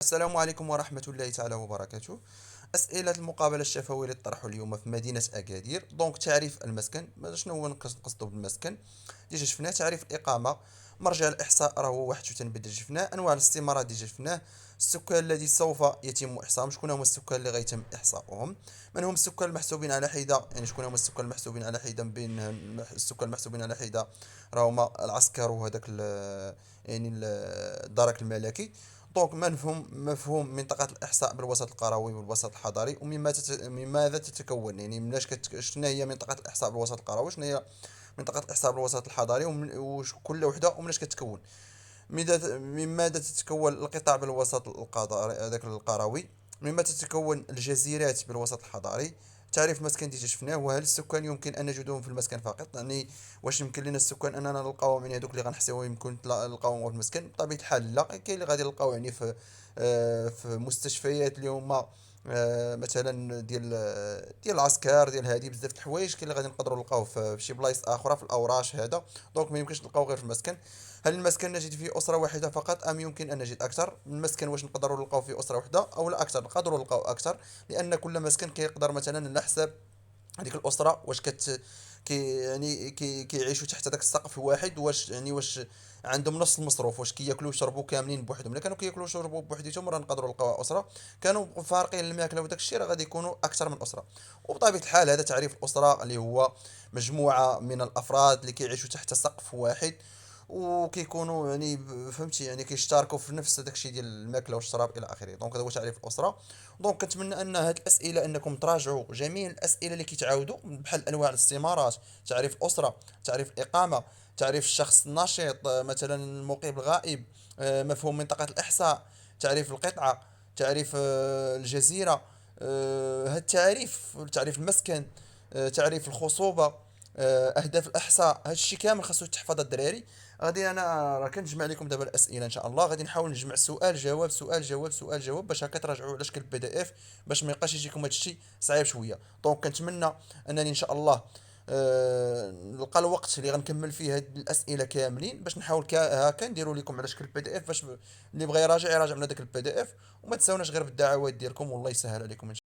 السلام عليكم ورحمة الله تعالى وبركاته. أسئلة المقابلة الشفوية اللي طرحوا اليوم في مدينة أكادير. تعريف المسكن، شنو هو نقصدو بالمسكن؟ ديجا شفناه تعريف الإقامة. مرجع الإحصاء راه هو واحد شوية ديجا شفناه. أنواع الاستمارة ديجا شفناه. السكان الذي سوف يتم إحصائهم، شكون هما السكان اللي غيتم إحصاؤهم؟ من هم السكان المحسوبين على حدة؟ يعني شكون هما السكان المحسوبين على حدة؟ بين السكان المحسوبين على حدة راه هما العسكر وهذاك يعني الدرك الملكي. مفهوم منطقة الإحصاء بالوسط القروي والوسط الحضري، مماذا تتكون، يعني شنو هي منطقة الإحصاء بالوسط القروي، شنو هي منطقة الإحصاء بالوسط الحضري، وش كل وحدة ومناش كتكون. مما تتكون القطع بالوسط القضاري هذاك القروي. مما تتكون الجزيرات بالوسط الحضاري. تعريف المسكن ديجا شفناه. وهل السكان يمكن ان نجدهم في المسكن فقط، يعني واش يمكن لنا السكان اننا نلقاوهم، يعني هذوك اللي غنحسيو يمكن نلقاوهم في المسكن؟ بطبيعه الحال لا. كاين اللي غادي نلقاو يعني في مستشفيات اللي هما مثلا ديال العسكر، ديال هادي بزاف د الحوايج. كاين اللي غادي نقدروا نلقاوه في شي بلايص اخرى في الاوراش هذا. ما يمكنش نلقاو غير في المسكن. هل المسكن نجد فيه أسرة واحدة فقط، أم يمكن أن نجد أكثر؟ المسكن واش نقدروا نلقاو فيه أسرة واحدة أو لا أكثر؟ نقدروا نلقاو أكثر، لأن كل مسكن كيقدر مثلا على حساب هذيك الأسرة واش كيعيشوا تحت داك السقف الواحد. واش عندهم نفس المصروف، واش كياكلوا ويشربوا كاملين بوحدهم؟ الا كانوا كياكلوا ويشربوا بوحديتهم راه نقدروا نلقاو اسره. كانوا فارقين الماكله وداك الشيء راه غادي يكونوا اكثر من اسره. وبطبيعه الحال هذا تعريف الاسره، اللي هو مجموعه من الافراد اللي كيعيشوا تحت سقف واحد، وكيكونوا يعني فهمتي، يعني كيشتركوا في نفس داك الشيء ديال الماكله والشراب الى اخره. هذا هو تعريف الاسره. كنتمنى ان هاد الاسئله انكم تراجعوا جميع الاسئله اللي كيتعاودوا، بحال انواع الاستمارات، تعريف الاسره، تعريف الاقامه، تعريف الشخص النشيط، مثلا المقيم الغائب، مفهوم منطقه الاحصاء، تعريف القطعه، تعريف الجزيره. هاد تعريف المسكن، تعريف الخصوبه، اهداف الاحصاء. هادشي كامل خاصو يتحفظ الدراري. غادي انا راه كنجمع لكم دابا الاسئله ان شاء الله. غادي نحاول نجمع سؤال جواب سؤال جواب سؤال جواب، باش هكا تراجعوا على شكل بي دي اف، باش ما يبقاش يجيكم هادشي صعيب شويه. كنتمنى انني ان شاء الله نلقى الوقت اللي غنكمل فيه هاد الاسئله كاملين، باش نحاول هكا نديروا لكم على شكل بي دي اف، باش اللي بغى يراجع يراجع من هذاك البي دي اف. وما تنساوناش غير بالدعوات ديالكم، والله يسهل عليكم ان شاء الله.